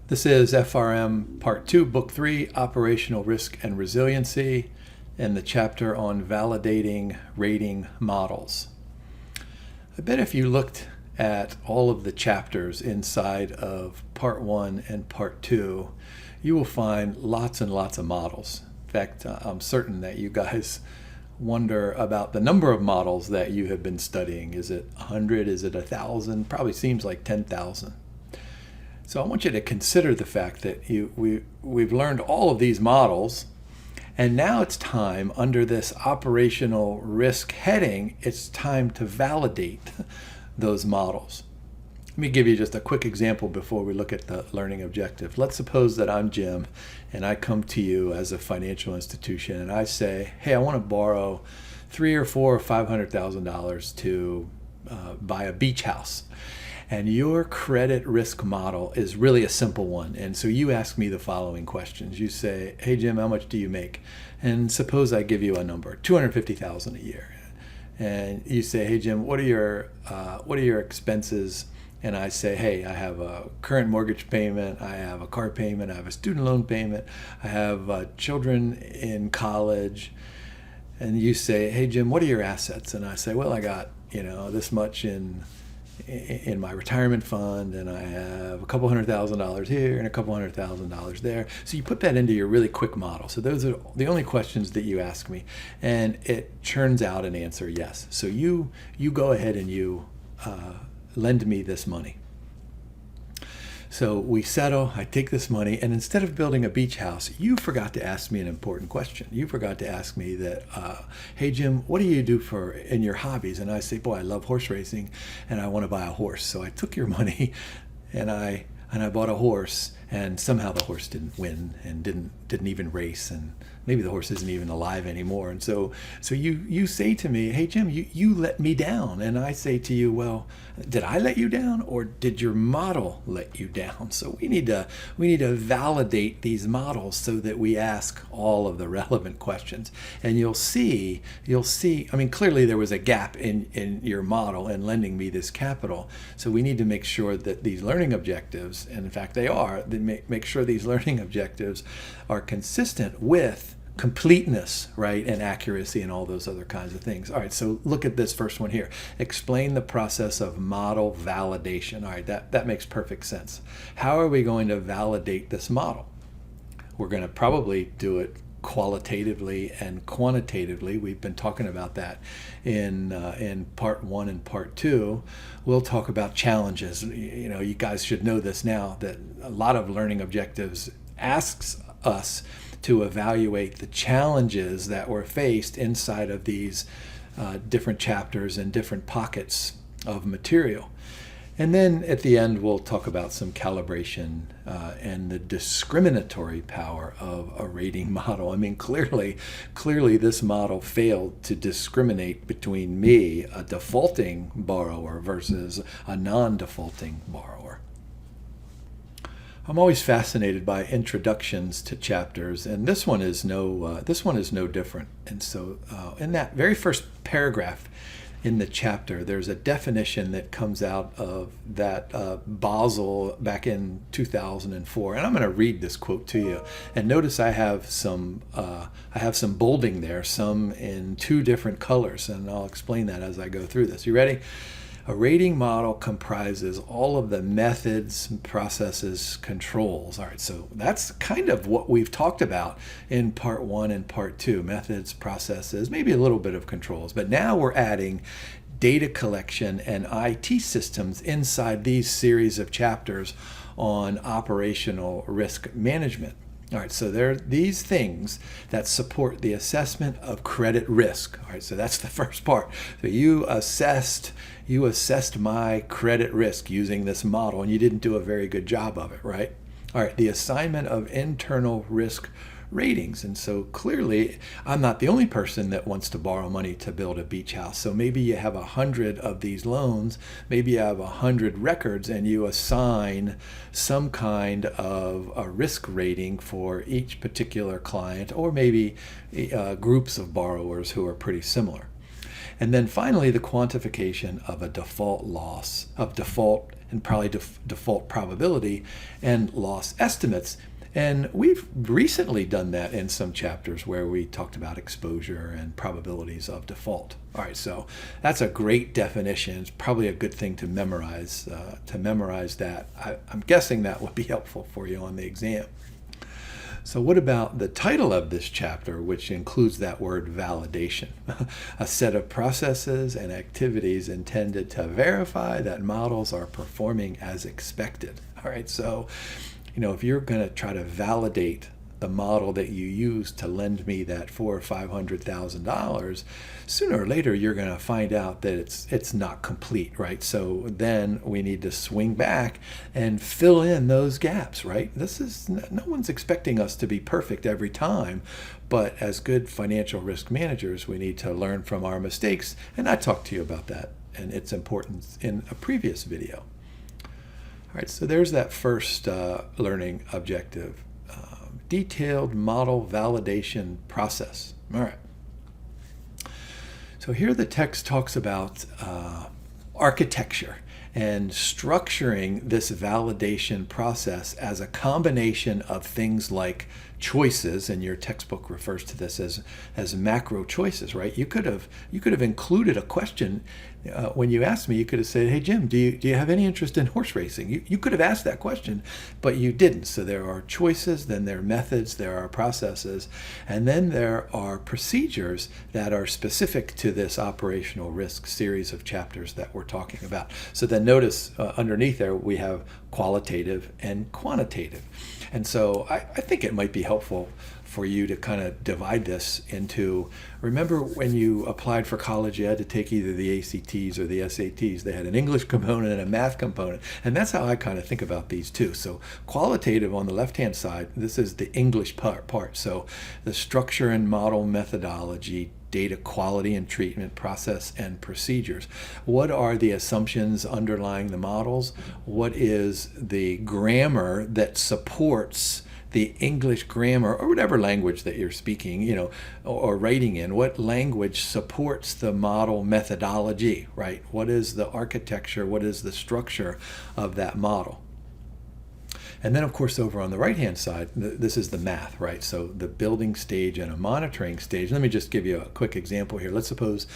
This is FRM Part II, Book 3, Operational Risk and Resiliency, and the chapter on validating rating models. I bet if you looked at all of the chapters inside of Part 1 and Part 2, you will find lots and lots of models. In fact, I'm certain that you guys wonder about the number of models that you have been studying. Is it 100? Is it 1,000? Probably seems like 10,000. So I want you to consider the fact that we've learned all of these models, and now it's time, under this operational risk heading, it's time to validate those models. Let me give you just a quick example before we look at the learning objective. Let's suppose that I'm Jim, and I come to you as a financial institution, and I say, hey, I want to borrow $300,000 or $400,000 or $500,000 to buy a beach house. And your credit risk model is really a simple one. And so you ask me the following questions. You say, hey, Jim, how much do you make? And suppose I give you a number, $250,000 a year. And you say, hey, Jim, what are your expenses? And I say, hey, I have a current mortgage payment, I have a car payment, I have a student loan payment, I have children in college. And you say, hey, Jim, what are your assets? And I say, well, I got, this much in my retirement fund, and I have a couple $100,000 here and a couple $100,000 there. So you put that into your really quick model. So those are the only questions that you ask me, and it churns out an answer yes. So you go ahead and you lend me this money. So we settle, I take this money, and instead of building a beach house, you forgot to ask me an important question. You forgot to ask me that, hey, Jim, what do you do in your hobbies? And I say, boy, I love horse racing, and I want to buy a horse. So I took your money, and I bought a horse, and somehow the horse didn't win and didn't even race, and maybe the horse isn't even alive anymore. And so you say to me, hey, Jim, you let me down. And I say to you, well, did I let you down, or did your model let you down? So we need to validate these models so that we ask all of the relevant questions. And you'll see, I mean, clearly there was a gap in your model in lending me this capital. So we need to make sure that these learning objectives, and in fact they are, make sure these learning objectives are consistent with completeness, right, and accuracy and all those other kinds of things. All right, so look at this first one here. Explain the process of model validation. All right, that makes perfect sense. How are we going to validate this model? We're going to probably do it qualitatively and quantitatively. We've been talking about that in Part 1 and Part 2. We'll talk about challenges. You guys should know this now, that a lot of learning objectives asks us to evaluate the challenges that were faced inside of these different chapters and different pockets of material. And then at the end, we'll talk about some calibration and the discriminatory power of a rating model. I mean, clearly this model failed to discriminate between me, a defaulting borrower, versus a non-defaulting borrower. I'm always fascinated by introductions to chapters, and this one is no different. And so, in that very first paragraph in the chapter, there's a definition that comes out of that Basel back in 2004, and I'm going to read this quote to you. And notice I have some bolding there, some in two different colors, and I'll explain that as I go through this. You ready? A rating model comprises all of the methods, processes, controls. All right, so that's kind of what we've talked about in Part 1 and Part 2. Methods, processes, maybe a little bit of controls. But now we're adding data collection and IT systems inside these series of chapters on operational risk management. All right, so there are these things that support the assessment of credit risk. All right, so that's the first part. So you assessed my credit risk using this model, and you didn't do a very good job of it, right? All right, the assignment of internal risk ratings. And so clearly, I'm not the only person that wants to borrow money to build a beach house. So maybe you have 100 of these loans, maybe you have 100 records, and you assign some kind of a risk rating for each particular client, or maybe groups of borrowers who are pretty similar. And then finally, the quantification of a default loss, of default and probably default probability and loss estimates. And we've recently done that in some chapters where we talked about exposure and probabilities of default. All right, so that's a great definition. It's probably a good thing to memorize that. I'm guessing that would be helpful for you on the exam. So what about the title of this chapter, which includes that word validation? A set of processes and activities intended to verify that models are performing as expected. All right, so if you're going to try to validate the model that you use to lend me that $400,000 or $500,000, sooner or later you're going to find out that it's not complete, right? So then we need to swing back and fill in those gaps, right? No one's expecting us to be perfect every time, but as good financial risk managers, we need to learn from our mistakes, and I talked to you about that and its importance in a previous video. All right, so there's that first learning objective. Detailed model validation process. All right. So here the text talks about architecture and structuring this validation process as a combination of things like choices, and your textbook refers to this as macro choices, right? You could have included a question when you asked me. You could have said, "Hey Jim, do you have any interest in horse racing?" You could have asked that question, but you didn't. So there are choices, then there are methods, there are processes, and then there are procedures that are specific to this operational risk series of chapters that we're talking about. So then notice underneath there we have qualitative and quantitative. And so I think it might be helpful for you to kind of divide this into, remember when you applied for college, you had to take either the ACTs or the SATs. They had an English component and a math component. And that's how I kind of think about these two. So qualitative on the left-hand side, this is the English part. So the structure and model methodology, data quality and treatment, process and procedures. What are the assumptions underlying the models? What is the grammar that supports the English grammar, or whatever language that you're speaking, or writing in? What language supports the model methodology, right? What is the architecture? What is the structure of that model? And then, of course, over on the right-hand side, this is the math, right? So the building stage and a monitoring stage. Let me just give you a quick example here. Let's suppose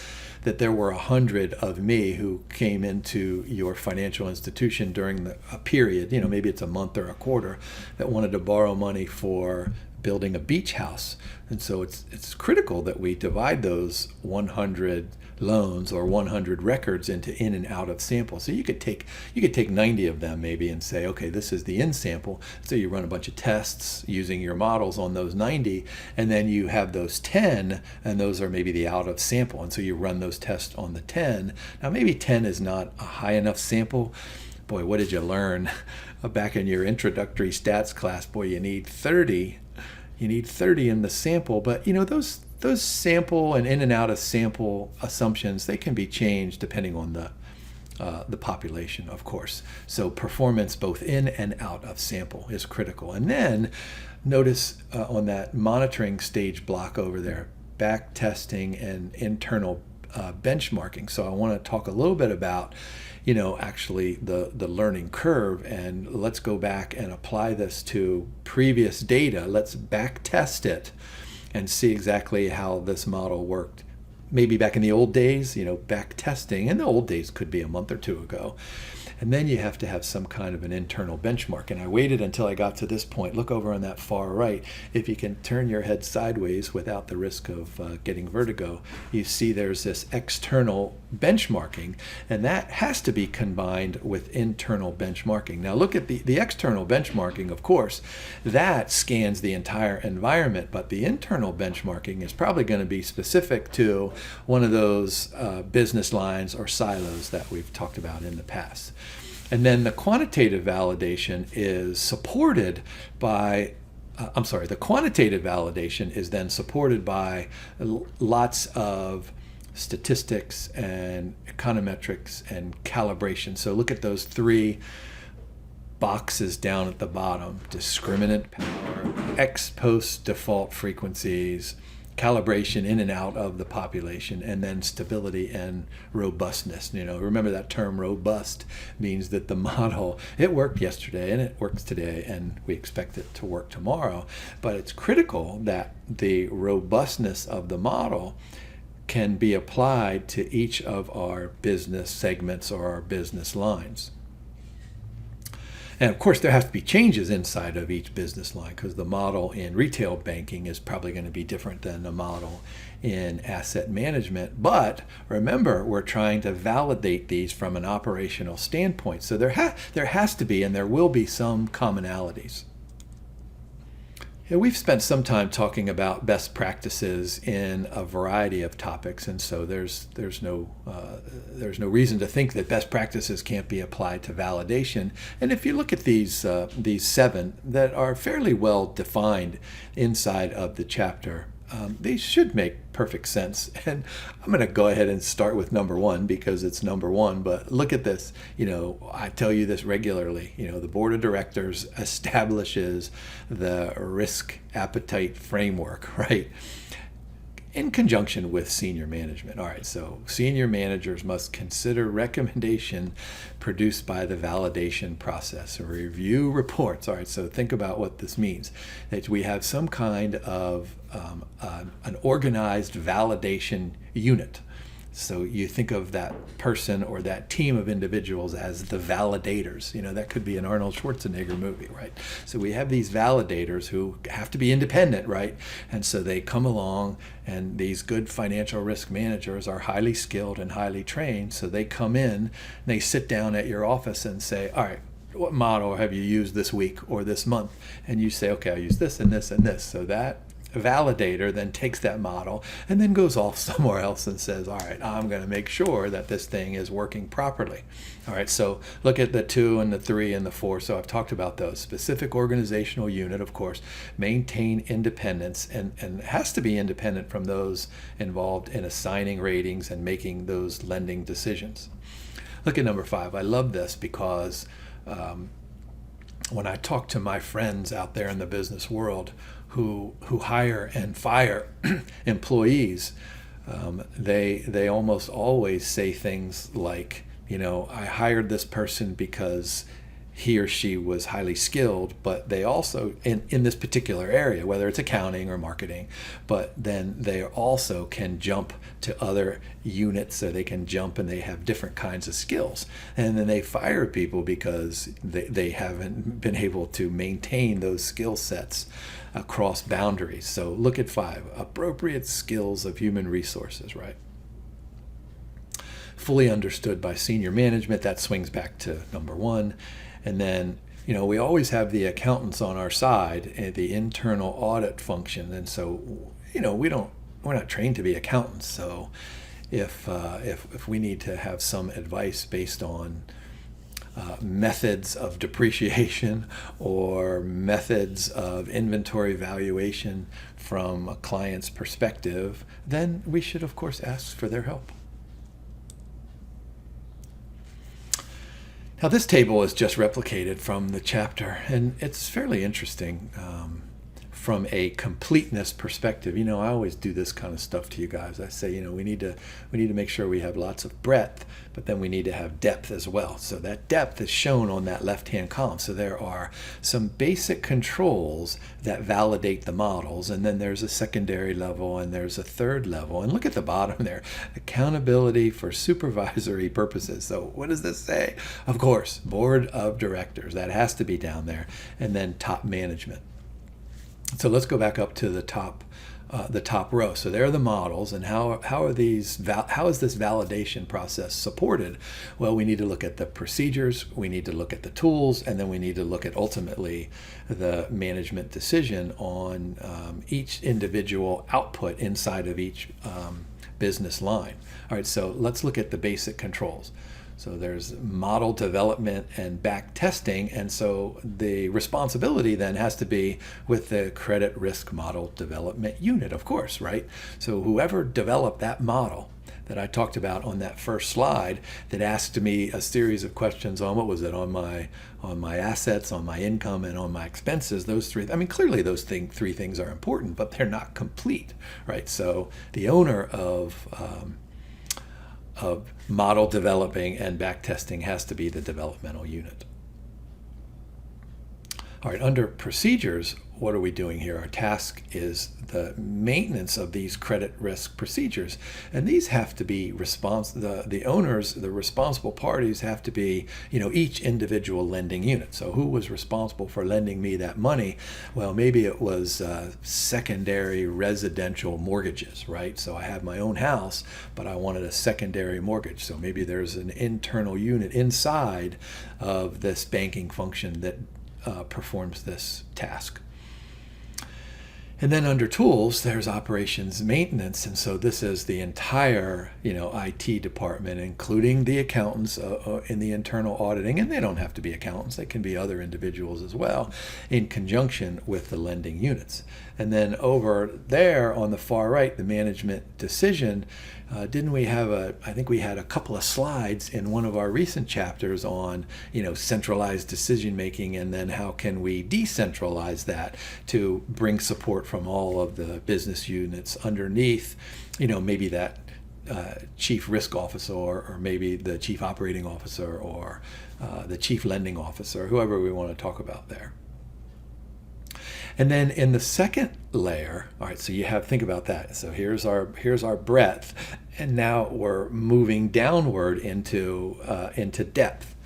that there were 100 of me who came into your financial institution during a period, maybe it's a month or a quarter, that wanted to borrow money for building a beach house. And so it's critical that we divide those 100 loans or 100 records into in and out of samples. So you could take 90 of them maybe and say, okay, this is the in sample. So you run a bunch of tests using your models on those 90, and then you have those 10, and those are maybe the out of sample. And so you run those tests on the 10. Now maybe 10 is not a high enough sample. Boy, what did you learn back in your introductory stats class? Boy, you need 30. You need 30 in the sample, but those sample and in and out of sample assumptions, they can be changed depending on the population, of course. So performance both in and out of sample is critical. And then notice on that monitoring stage block over there, back testing and internal benchmarking. So I want to talk a little bit about actually the learning curve, and let's go back and apply this to previous data. Let's back test it and see exactly how this model worked. Maybe back in the old days, back testing, and the old days could be a month or two ago. And then you have to have some kind of an internal benchmark. And I waited until I got to this point. Look over on that far right. If you can turn your head sideways without the risk of getting vertigo, you see there's this external benchmarking, and that has to be combined with internal benchmarking. Now look at the external benchmarking, of course, that scans the entire environment, but the internal benchmarking is probably going to be specific to one of those business lines or silos that we've talked about in the past. And then the quantitative validation is supported by the quantitative validation is then supported by lots of statistics and econometrics and calibration. So look at those three boxes down at the bottom: discriminant power, ex post default frequencies, calibration in and out of the population, and then stability and robustness. Remember that term robust means that the model, it worked yesterday and it works today and we expect it to work tomorrow, but it's critical that the robustness of the model can be applied to each of our business segments or our business lines. And of course, there has to be changes inside of each business line, because the model in retail banking is probably going to be different than the model in asset management. But remember, we're trying to validate these from an operational standpoint. So there has to be, and there will be, some commonalities. We've spent some time talking about best practices in a variety of topics, and so there's no reason to think that best practices can't be applied to validation. And if you look at these 7 that are fairly well defined inside of the chapter, these should make perfect sense. And I'm going to go ahead and start with number 1 because it's number 1. But look at this. I tell you this regularly. The board of directors establishes the risk appetite framework, right? In conjunction with senior management. All right, so senior managers must consider recommendation produced by the validation process, or review reports. All right, so think about what this means. That we have some kind of an organized validation unit. So you think of that person or that team of individuals as the validators. That could be an Arnold Schwarzenegger movie, right? So we have these validators who have to be independent, right? And so they come along, and these good financial risk managers are highly skilled and highly trained. So they come in, and they sit down at your office and say, all right, what model have you used this week or this month? And you say, okay, I use this and this and this. So that validator then takes that model and then goes off somewhere else and says, all right, I'm going to make sure that this thing is working properly. All right, so look at the 2 and the 3 and the 4. So I've talked about those. Specific organizational unit, of course, maintain independence, and has to be independent from those involved in assigning ratings and making those lending decisions. Look at number 5. I love this because when I talk to my friends out there in the business world who hire and fire employees, they almost always say things like, I hired this person because he or she was highly skilled, but they also, in this particular area, whether it's accounting or marketing, but then they also can jump to other units, so they can jump and they have different kinds of skills. And then they fire people because they haven't been able to maintain those skill sets across boundaries. So look at 5, appropriate skills of human resources, right? Fully understood by senior management. That swings back to number 1. And then, we always have the accountants on our side, the internal audit function. And so, we're not trained to be accountants. So if we need to have some advice based on methods of depreciation or methods of inventory valuation from a client's perspective, then we should, of course, ask for their help. Now, this table is just replicated from the chapter, and it's fairly interesting from a completeness perspective. I always do this kind of stuff to you guys. I say, we need to make sure we have lots of breadth, but then we need to have depth as well. So that depth is shown on that left-hand column. So there are some basic controls that validate the models, and then there's a secondary level, and there's a third level. And look at the bottom there, accountability for supervisory purposes. So what does this say? Of course, board of directors. That has to be down there, and then top management. So let's go back up to the top row. So there are the models, and how is this validation process supported? Well, we need to look at the procedures, we need to look at the tools, and then we need to look at ultimately the management decision on each individual output inside of each business line. All right, so let's look at the basic controls. So there's model development and back testing, and so the responsibility then has to be with the credit risk model development unit, of course, right? So whoever developed that model, that I talked about on that first slide that asked me a series of questions on, what was it, on my assets, on my income, and on my expenses. Those three, I mean, clearly those three things are important, but they're not complete, right? So the owner of model developing and backtesting has to be the developmental unit. All right, under procedures, what are we doing here? Our task is the maintenance of these credit risk procedures. And these have to be the owners, the responsible parties have to be, each individual lending unit. So who was responsible for lending me that money? Well, maybe it was secondary residential mortgages, right? So I have my own house, but I wanted a secondary mortgage. So maybe there's an internal unit inside of this banking function that performs this task. And then under tools, there's operations maintenance. And so this is the entire, IT department, including the accountants in the internal auditing. And they don't have to be accountants. They can be other individuals as well, in conjunction with the lending units. And then over there on the far right, the management decision, didn't we have I think we had a couple of slides in one of our recent chapters on, centralized decision making, and then how can we decentralize that to bring support from all of the business units underneath, maybe that chief risk officer, or maybe the chief operating officer, or the chief lending officer, whoever we want to talk about there. And then in the second layer, all right, so think about that. So here's our breadth, and now we're moving downward into depth.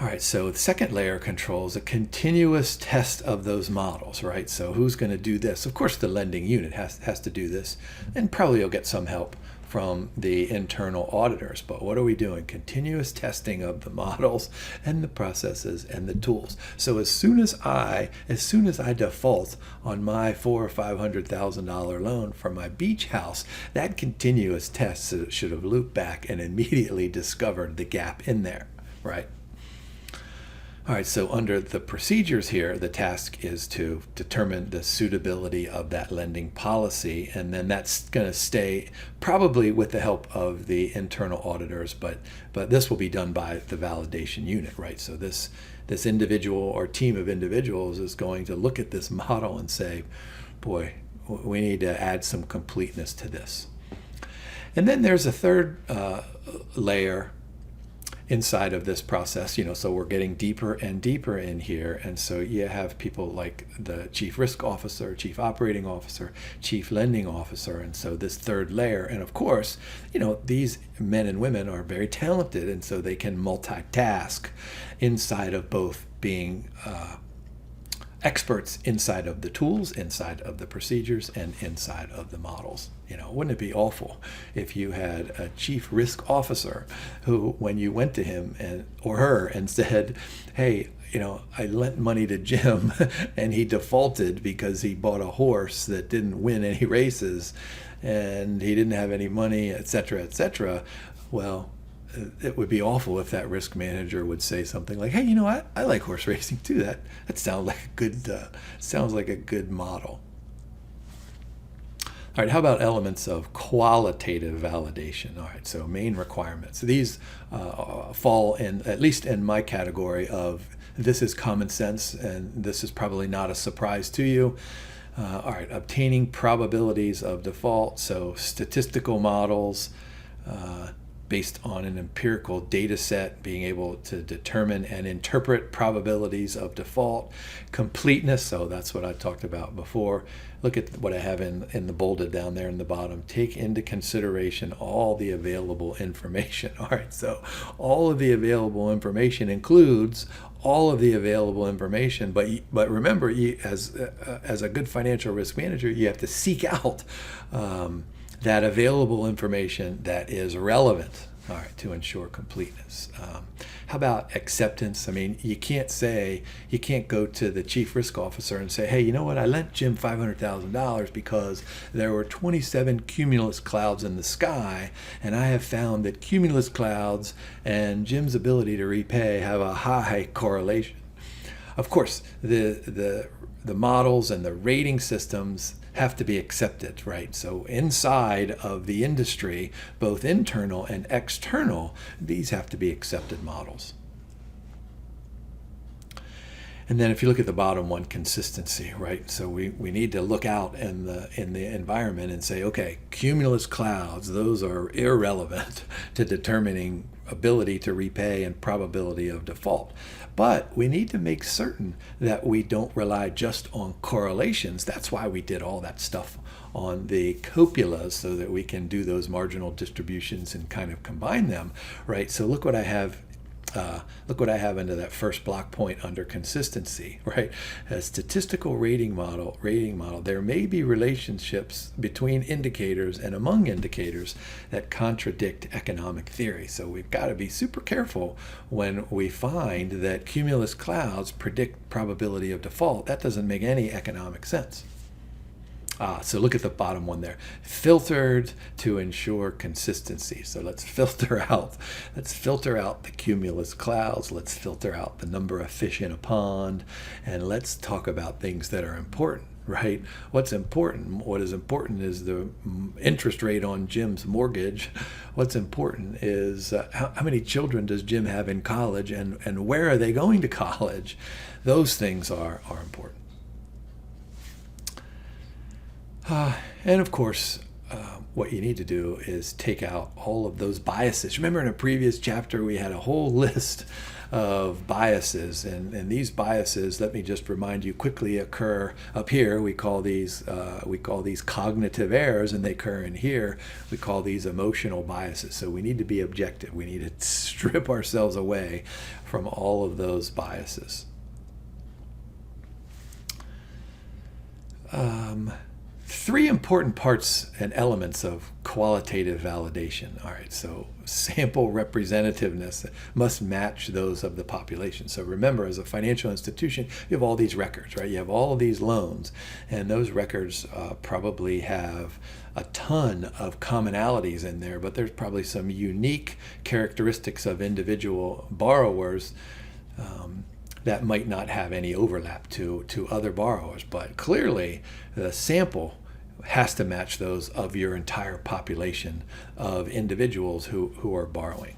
All right, so the second layer controls a continuous test of those models, right? So who's going to do this? Of course, the lending unit has to do this, and probably you'll get some help from the internal auditors. But what are we doing? Continuous testing of the models and the processes and the tools. So as soon as I default on my $400,000 or $500,000 loan for my beach house, that continuous test should have looped back and immediately discovered the gap in there, right? All right, so under the procedures here, the task is to determine the suitability of that lending policy, and then that's going to stay probably with the help of the internal auditors, but this will be done by the validation unit, right? So this individual or team of individuals is going to look at this model and say, boy, we need to add some completeness to this. And then there's a third layer inside of this process, so we're getting deeper and deeper in here. And so you have people like the chief risk officer, chief operating officer, chief lending officer. And so this third layer, and of course, these men and women are very talented, and so they can multitask inside of both being experts inside of the tools, inside of the procedures, and inside of the models. Wouldn't it be awful if you had a chief risk officer who, when you went to him or her and said, hey, I lent money to Jim and he defaulted because he bought a horse that didn't win any races and he didn't have any money, et cetera, well, it would be awful if that risk manager would say something like, hey, I like horse racing too. That sounds like a good model. All right, how about elements of qualitative validation? All right, so main requirements. These fall in, at least in my category of, this is common sense, and this is probably not a surprise to you. All right, obtaining probabilities of default, so statistical models, based on an empirical data set, being able to determine and interpret probabilities of default. Completeness, so that's what I talked about before. Look at what I have in the bolded down there in the bottom. Take into consideration all the available information. All right, so all of the available information includes all of the available information, but remember, as a good financial risk manager, you have to seek out that available information that is relevant, all right, to ensure completeness. How about acceptance? I mean, you can't go to the chief risk officer and say, hey, you know what, I lent Jim $500,000 because there were 27 cumulus clouds in the sky, and I have found that cumulus clouds and Jim's ability to repay have a high correlation. Of course, the the models and the rating systems have to be accepted, right? So inside of the industry, both internal and external, these have to be accepted models. And then if you look at the bottom one, consistency, right? So we need to look out in the environment and say, okay, cumulus clouds, those are irrelevant to determining ability to repay and probability of default. But we need to make certain that we don't rely just on correlations. That's why we did all that stuff on the copulas, so that we can do those marginal distributions and kind of combine them, right? So look what I have. Look what I have into that first block point under consistency, right? A statistical rating model. There may be relationships between indicators and among indicators that contradict economic theory. So we've got to be super careful when we find that cumulus clouds predict probability of default. That doesn't make any economic sense. So look at the bottom one there. Filtered to ensure consistency. So let's filter out the cumulus clouds. Let's filter out the number of fish in a pond, and let's talk about things that are important, right? What's important? What is important is the interest rate on Jim's mortgage. What's important is how many children does Jim have in college, and where are they going to college? Those things are important. And of course, what you need to do is take out all of those biases. Remember in a previous chapter, we had a whole list of biases, and these biases, let me just remind you quickly, occur up here. We call these cognitive errors, and they occur in here. We call these emotional biases. So we need to be objective. We need to strip ourselves away from all of those biases. Three important parts and elements of qualitative validation. All right, so sample representativeness must match those of the population. So remember, as a financial institution, you have all these records, right? You have all of these loans, and those records probably have a ton of commonalities in there, but there's probably some unique characteristics of individual borrowers that might not have any overlap to other borrowers. But clearly, the sample has to match those of your entire population of individuals who are borrowing.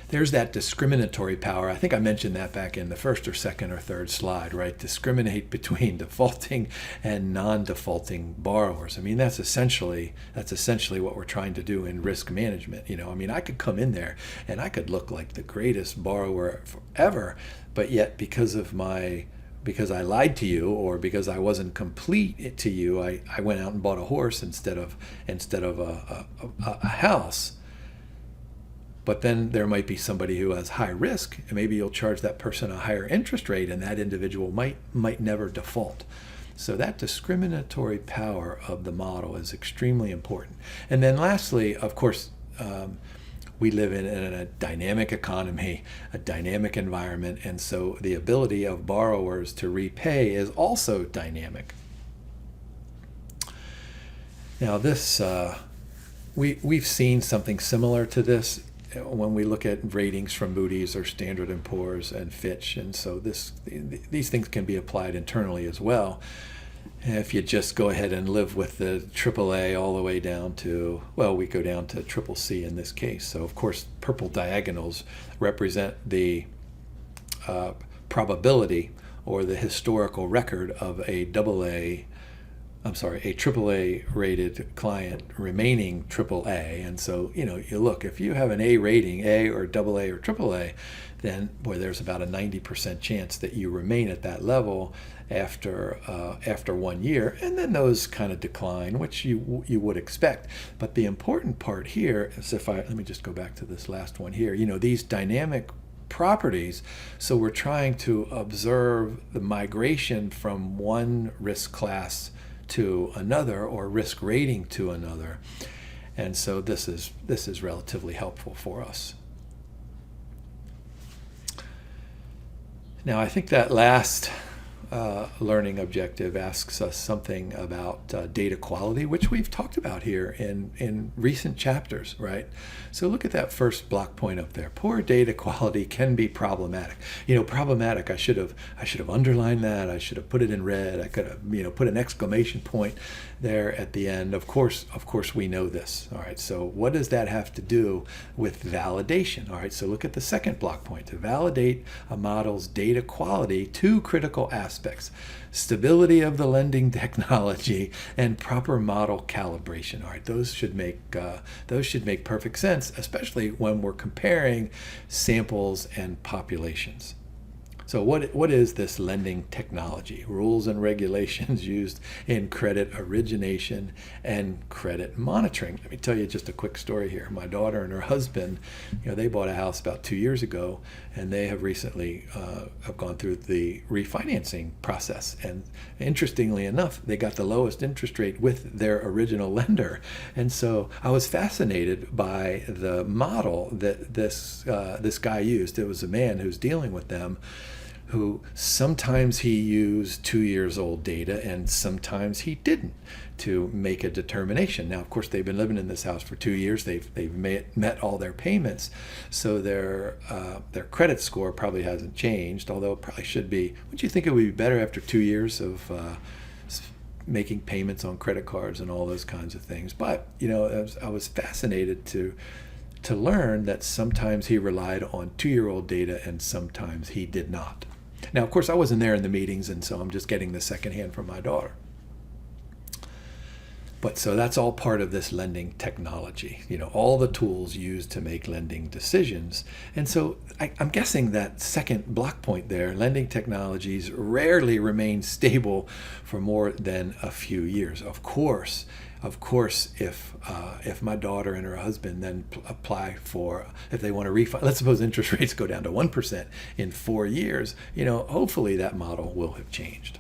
There's that discriminatory power. I think I mentioned that back in the first or second or third slide, right? Discriminate between defaulting and non-defaulting borrowers. I mean, that's essentially what we're trying to do in risk management. You know, I mean, I could come in there and I could look like the greatest borrower ever, but yet because I lied to you, or because I wasn't complete to you, I went out and bought a horse instead of a house. But then there might be somebody who has high risk, and maybe you'll charge that person a higher interest rate, and that individual might never default. So that discriminatory power of the model is extremely important. And then lastly, of course, we live in a dynamic economy, a dynamic environment, and so the ability of borrowers to repay is also dynamic. Now this, we've seen something similar to this when we look at ratings from Moody's or Standard & Poor's and Fitch, and so these things can be applied internally as well. If you just go ahead and live with the AAA all the way down to, well, we go down to CCC in this case. So of course, purple diagonals represent the probability or the historical record of a AAA rated client remaining AAA. And so, you know, you look, if you have an A rating, A or AA or AAA, then boy, there's about a 90% chance that you remain at that level after 1 year, and then those kind of decline, which you would expect. But the important part here is, let me just go back to this last one here. You know, these dynamic properties. So we're trying to observe the migration from one risk class to another, or risk rating to another, and so this is relatively helpful for us. Now, I think that last learning objective asks us something about data quality, which we've talked about here in recent chapters, right? So look at that first block point up there. Poor data quality can be problematic. Problematic, I should have underlined that. I should have put it in red. I could have, put an exclamation point there at the end. Of course, we know this. All right, so what does that have to do with validation? All right, so look at the second block point. To validate a model's data quality, two critical aspects: stability of the lending technology and proper model calibration. All right, those should make perfect sense, especially when we're comparing samples and populations. So what is this lending technology? Rules and regulations used in credit origination and credit monitoring. Let me tell you just a quick story here. My daughter and her husband, they bought a house about 2 years ago, and they have recently have gone through the refinancing process. And interestingly enough, they got the lowest interest rate with their original lender. And so I was fascinated by the model that this guy used. It was a man who's dealing with them, who sometimes he used 2 years old data and sometimes he didn't to make a determination. Now, of course, they've been living in this house for 2 years. They've met all their payments, so their credit score probably hasn't changed, although it probably should be. Wouldn't you think it would be better after 2 years of making payments on credit cards and all those kinds of things? But I was fascinated to learn that sometimes he relied on 2-year-old data and sometimes he did not. Now, of course, I wasn't there in the meetings, and so I'm just getting the secondhand from my daughter. But so that's all part of this lending technology, all the tools used to make lending decisions. And so I'm guessing that second block point there, lending technologies rarely remain stable for more than a few years. Of course, if my daughter and her husband then apply for, if they want to refund, let's suppose interest rates go down to 1% in 4 years, hopefully that model will have changed.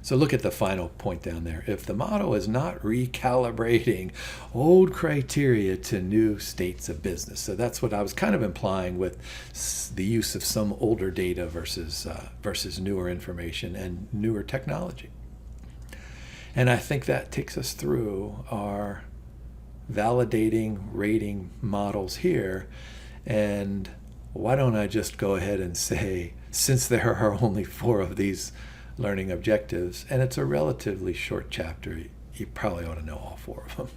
So look at the final point down there. If the model is not recalibrating old criteria to new states of business. So that's what I was kind of implying with the use of some older data versus newer information and newer technology. And I think that takes us through our validating rating models here. And why don't I just go ahead and say, since there are only 4 of these learning objectives, and it's a relatively short chapter, you probably ought to know all 4 of them.